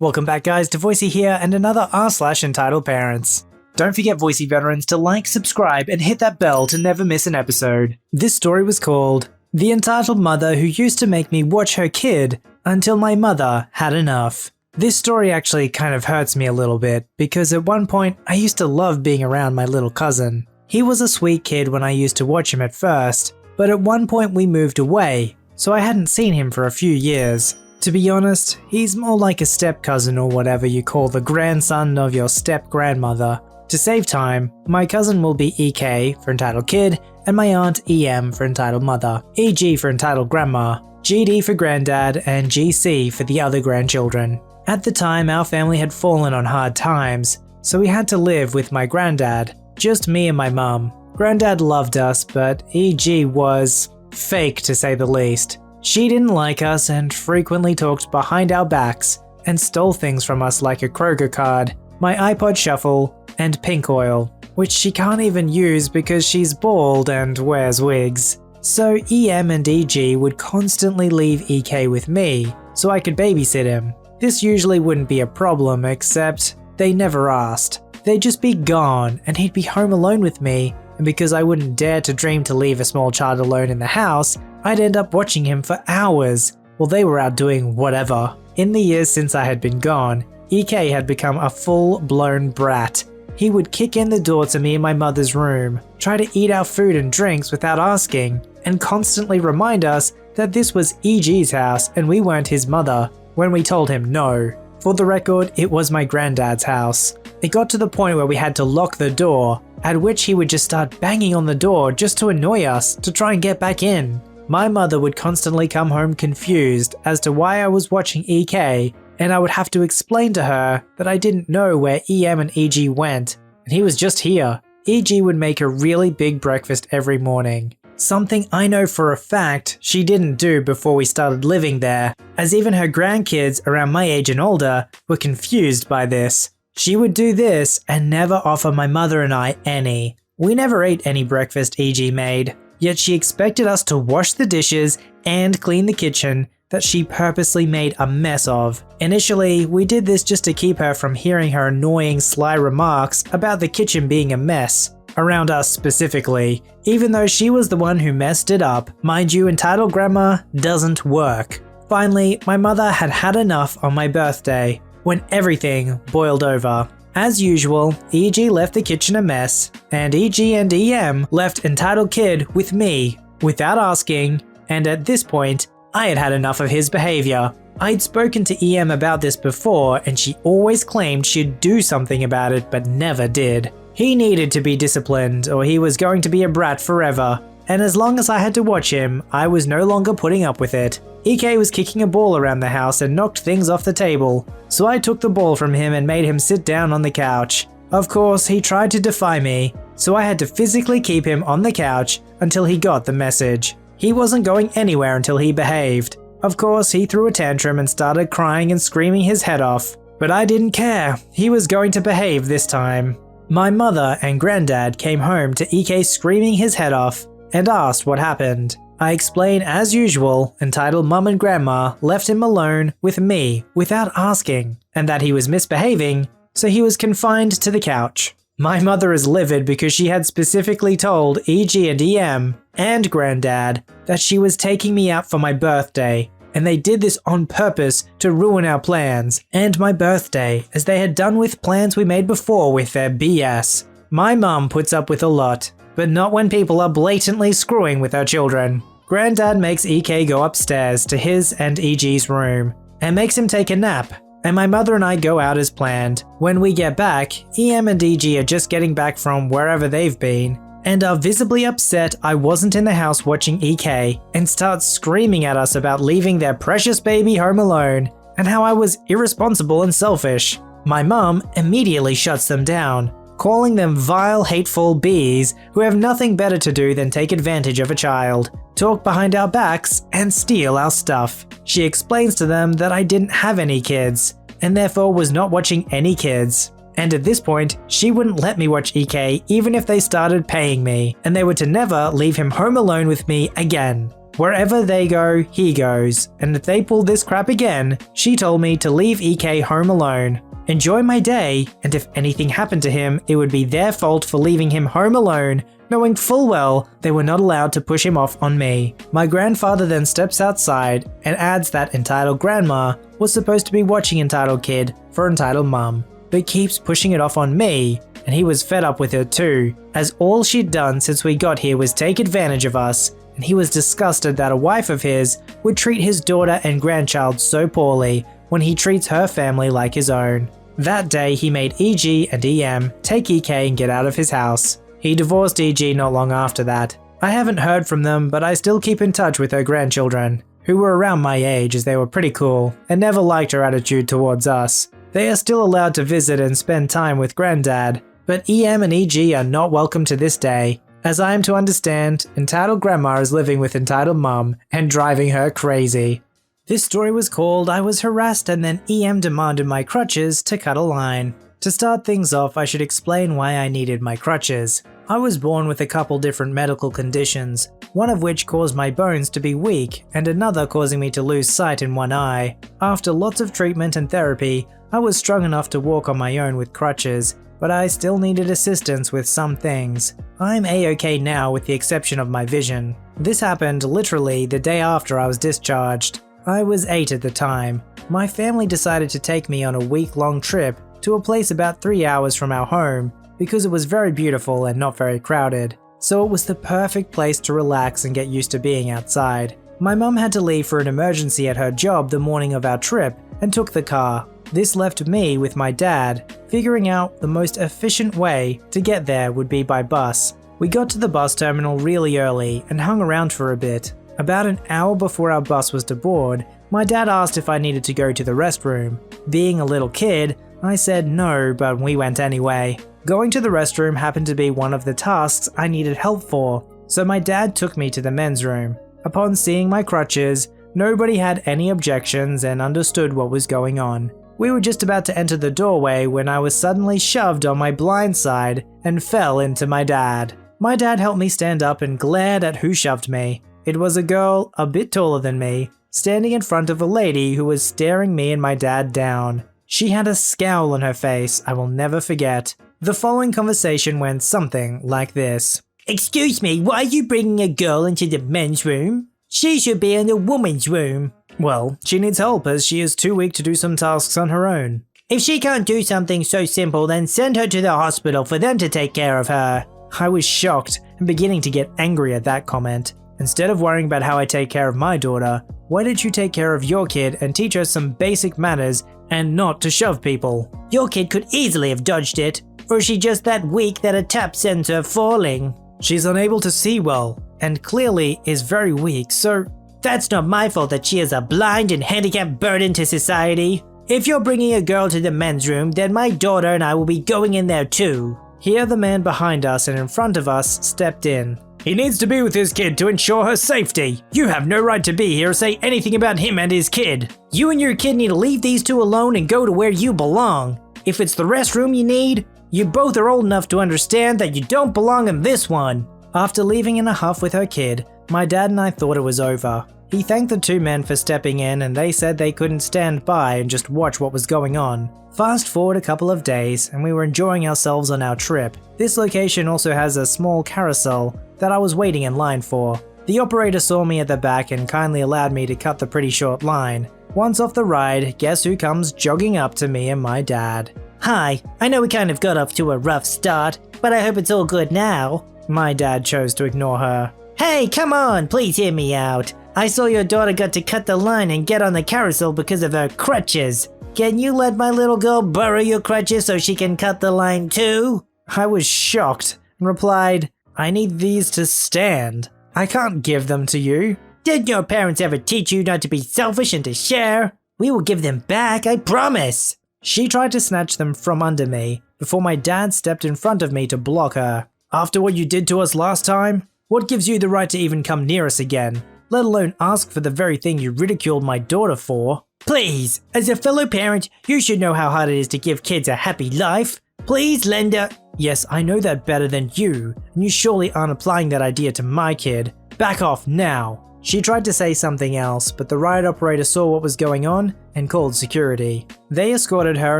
Welcome back guys to Voicey here and another r/EntitledParents. Don't forget Voicey veterans to like, subscribe and hit that bell to never miss an episode. This story was called The Entitled Mother Who Used to Make Me Watch Her Kid Until My Mother Had Enough. This story actually kind of hurts me a little bit because at one point I used to love being around my little cousin. He was a sweet kid when I used to watch him at first, but at one point we moved away, so I hadn't seen him for a few years. To be honest, he's more like a step-cousin or whatever you call the grandson of your step-grandmother. To save time, my cousin will be EK for Entitled Kid, and my aunt EM for Entitled Mother, EG for Entitled Grandma, GD for Granddad, and GC for the other grandchildren. At the time, our family had fallen on hard times, so we had to live with my granddad, just me and my mum. Granddad loved us, but EG was fake to say the least. She didn't like us and frequently talked behind our backs and stole things from us like a Kroger card, my iPod Shuffle, and pink oil, which she can't even use because she's bald and wears wigs. So EM and EG would constantly leave EK with me so I could babysit him. This usually wouldn't be a problem, except they never asked. They'd just be gone and he'd be home alone with me, and because I wouldn't dare to dream to leave a small child alone in the house, I'd end up watching him for hours while they were out doing whatever. In the years since I had been gone, EK had become a full-blown brat. He would kick in the door to me in my mother's room, try to eat our food and drinks without asking, and constantly remind us that this was EG's house and we weren't his mother, when we told him no. For the record, it was my granddad's house. It got to the point where we had to lock the door, at which he would just start banging on the door just to annoy us to try and get back in. My mother would constantly come home confused as to why I was watching EK, and I would have to explain to her that I didn't know where EM and EG went, and he was just here. EG would make a really big breakfast every morning, something I know for a fact she didn't do before we started living there, as even her grandkids around my age and older were confused by this. She would do this and never offer my mother and I any. We never ate any breakfast EG made. Yet she expected us to wash the dishes and clean the kitchen that she purposely made a mess of. Initially, we did this just to keep her from hearing her annoying sly remarks about the kitchen being a mess, around us specifically, even though she was the one who messed it up. Mind you, Entitled Grandma doesn't work. Finally, my mother had had enough on my birthday, when everything boiled over. As usual, EG left the kitchen a mess, and EG and EM left Entitled Kid with me, without asking, and at this point, I had had enough of his behavior. I'd spoken to EM about this before, and she always claimed she'd do something about it, but never did. He needed to be disciplined, or he was going to be a brat forever, and as long as I had to watch him, I was no longer putting up with it. EK was kicking a ball around the house and knocked things off the table, so I took the ball from him and made him sit down on the couch. Of course, he tried to defy me, so I had to physically keep him on the couch until he got the message. He wasn't going anywhere until he behaved. Of course, he threw a tantrum and started crying and screaming his head off, but I didn't care. He was going to behave this time. My mother and granddad came home to EK screaming his head off and asked what happened. I explained as usual, Entitled Mum and Grandma left him alone with me without asking, and that he was misbehaving, so he was confined to the couch. My mother is livid because she had specifically told EG and EM and Granddad that she was taking me out for my birthday, and they did this on purpose to ruin our plans and my birthday, as they had done with plans we made before with their BS. My mum puts up with a lot, but not when people are blatantly screwing with her children. Granddad makes EK go upstairs to his and EG's room and makes him take a nap, and my mother and I go out as planned. When we get back, EM and EG are just getting back from wherever they've been and are visibly upset I wasn't in the house watching EK, and start screaming at us about leaving their precious baby home alone and how I was irresponsible and selfish. My mum immediately shuts them down, calling them vile, hateful bees who have nothing better to do than take advantage of a child, talk behind our backs, and steal our stuff. She explains to them that I didn't have any kids, and therefore was not watching any kids. And at this point, she wouldn't let me watch EK even if they started paying me, and they were to never leave him home alone with me again. Wherever they go, he goes, and if they pull this crap again, she told me to leave EK home alone, enjoy my day, and if anything happened to him, it would be their fault for leaving him home alone, knowing full well they were not allowed to push him off on me. My grandfather then steps outside and adds that entitled grandma was supposed to be watching entitled kid for entitled mum, but keeps pushing it off on me, and he was fed up with her too, as all she'd done since we got here was take advantage of us, and he was disgusted that a wife of his would treat his daughter and grandchild so poorly when he treats her family like his own. That day he made EG and EM take EK and get out of his house. He divorced EG not long after that. I haven't heard from them, but I still keep in touch with her grandchildren, who were around my age as they were pretty cool and never liked her attitude towards us. They are still allowed to visit and spend time with Granddad, but EM and EG are not welcome to this day. As I am to understand, entitled grandma is living with entitled mum and driving her crazy. This story was called I Was Harassed and then EM demanded my crutches to cut a line. To start things off, I should explain why I needed my crutches. I was born with a couple different medical conditions, one of which caused my bones to be weak and another causing me to lose sight in one eye. After lots of treatment and therapy, I was strong enough to walk on my own with crutches, but I still needed assistance with some things. I'm A-okay now with the exception of my vision. This happened literally the day after I was discharged. I was 8 at the time. My family decided to take me on a week-long trip to a place about 3 hours from our home because it was very beautiful and not very crowded. So it was the perfect place to relax and get used to being outside. My mum had to leave for an emergency at her job the morning of our trip and took the car. This left me with my dad, figuring out the most efficient way to get there would be by bus. We got to the bus terminal really early and hung around for a bit. About an hour before our bus was to board, my dad asked if I needed to go to the restroom. Being a little kid, I said no, but we went anyway. Going to the restroom happened to be one of the tasks I needed help for, so my dad took me to the men's room. Upon seeing my crutches, nobody had any objections and understood what was going on. We were just about to enter the doorway when I was suddenly shoved on my blind side and fell into my dad. My dad helped me stand up and glared at who shoved me. It was a girl a bit taller than me, standing in front of a lady who was staring me and my dad down. She had a scowl on her face I will never forget. The following conversation went something like this. "Excuse me, why are you bringing a girl into the men's room? She should be in the woman's room." "Well, she needs help as she is too weak to do some tasks on her own." "If she can't do something so simple, then send her to the hospital for them to take care of her." I was shocked and beginning to get angry at that comment. Instead of worrying about how I take care of my daughter, why don't you take care of your kid and teach her some basic manners and not to shove people? "Your kid could easily have dodged it, or is she just that weak that a tap sends her falling?" "She's unable to see well, and clearly is very weak, so..." "That's not my fault that she is a blind and handicapped burden to society. If you're bringing a girl to the men's room, then my daughter and I will be going in there too." Here the man behind us and in front of us stepped in. "He needs to be with his kid to ensure her safety. You have no right to be here or say anything about him and his kid. You and your kid need to leave these two alone and go to where you belong. If it's the restroom you need, you both are old enough to understand that you don't belong in this one." After leaving in a huff with her kid, my dad and I thought it was over. He thanked the two men for stepping in and they said they couldn't stand by and just watch what was going on. Fast forward a couple of days and we were enjoying ourselves on our trip. This location also has a small carousel that I was waiting in line for. The operator saw me at the back and kindly allowed me to cut the pretty short line. Once off the ride, guess who comes jogging up to me and my dad? "Hi, I know we kind of got off to a rough start, but I hope it's all good now." My dad chose to ignore her. "Hey, come on, please hear me out. I saw your daughter got to cut the line and get on the carousel because of her crutches. Can you let my little girl borrow your crutches so she can cut the line too?" I was shocked and replied, "I need these to stand. I can't give them to you." "Didn't your parents ever teach you not to be selfish and to share? We will give them back, I promise." She tried to snatch them from under me before my dad stepped in front of me to block her. "After what you did to us last time, what gives you the right to even come near us again? Let alone ask for the very thing you ridiculed my daughter for." "Please, as a fellow parent, you should know how hard it is to give kids a happy life. Please, Linda." "Yes, I know that better than you, and you surely aren't applying that idea to my kid. Back off now." She tried to say something else, but the riot operator saw what was going on and called security. They escorted her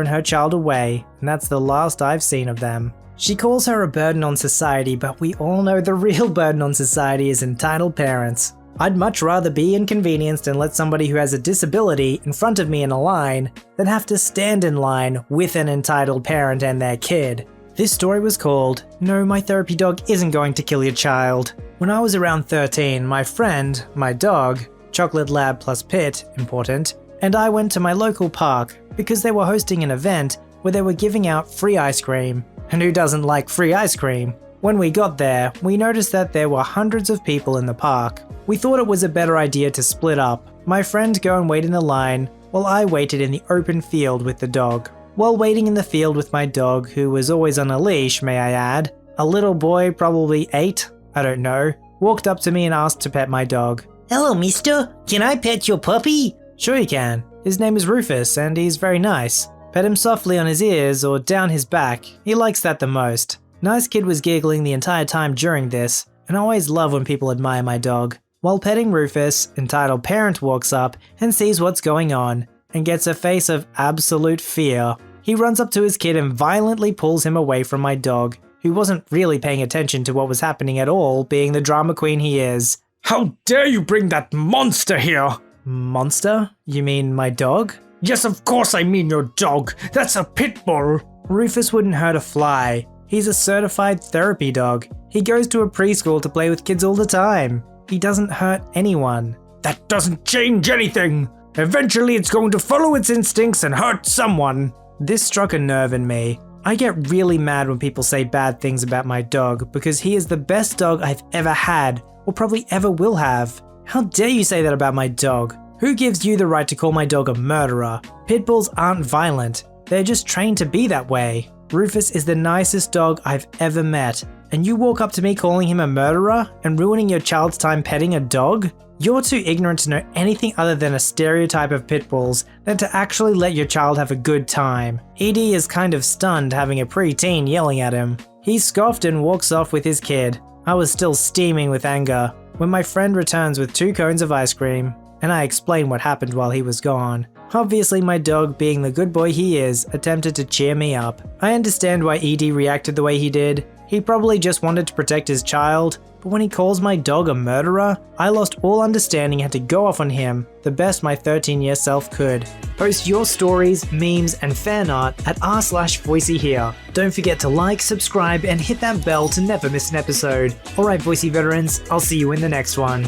and her child away, and that's the last I've seen of them. She calls her a burden on society, but we all know the real burden on society is entitled parents. I'd much rather be inconvenienced and let somebody who has a disability in front of me in a line than have to stand in line with an entitled parent and their kid. This story was called, "No, my therapy dog isn't going to kill your child." When I was around 13, my friend, my dog, Chocolate Lab plus Pit, important, and I went to my local park because they were hosting an event where they were giving out free ice cream. And who doesn't like free ice cream? When we got there, we noticed that there were hundreds of people in the park. We thought it was a better idea to split up. My friend go and wait in the line, while I waited in the open field with the dog. While waiting in the field with my dog, who was always on a leash, may I add, a little boy, probably 8, I don't know, walked up to me and asked to pet my dog. "Hello, mister. Can I pet your puppy?" Sure you can. His name is Rufus and he's very nice. Pet him softly on his ears or down his back. He likes that the most. Nice Kid was giggling the entire time during this, and I always love when people admire my dog. While petting Rufus, entitled parent walks up and sees what's going on and gets a face of absolute fear. He runs up to his kid and violently pulls him away from my dog, who wasn't really paying attention to what was happening at all, being the drama queen he is. "How dare you bring that monster here?" Monster? You mean my dog? "Yes, of course I mean your dog. That's a pit bull." Rufus wouldn't hurt a fly. He's a certified therapy dog. He goes to a preschool to play with kids all the time. He doesn't hurt anyone. "That doesn't change anything. Eventually it's going to follow its instincts and hurt someone." This struck a nerve in me. I get really mad when people say bad things about my dog because he is the best dog I've ever had, or probably ever will have. How dare you say that about my dog? Who gives you the right to call my dog a murderer? Pit bulls aren't violent. They're just trained to be that way. Rufus is the nicest dog I've ever met, and you walk up to me calling him a murderer and ruining your child's time petting a dog? You're too ignorant to know anything other than a stereotype of pit bulls than to actually let your child have a good time. ED is kind of stunned having a preteen yelling at him. He scoffed and walks off with his kid. I was still steaming with anger when my friend returns with 2 cones of ice cream, and I explain what happened while he was gone. Obviously my dog, being the good boy he is, attempted to cheer me up. I understand why ED reacted the way he did. He probably just wanted to protect his child, but when he calls my dog a murderer, I lost all understanding and had to go off on him, the best my 13-year self could. Post your stories, memes, and fan art at r/VoiceyHere. Don't forget to like, subscribe, and hit that bell to never miss an episode. Alright Voicey veterans, I'll see you in the next one.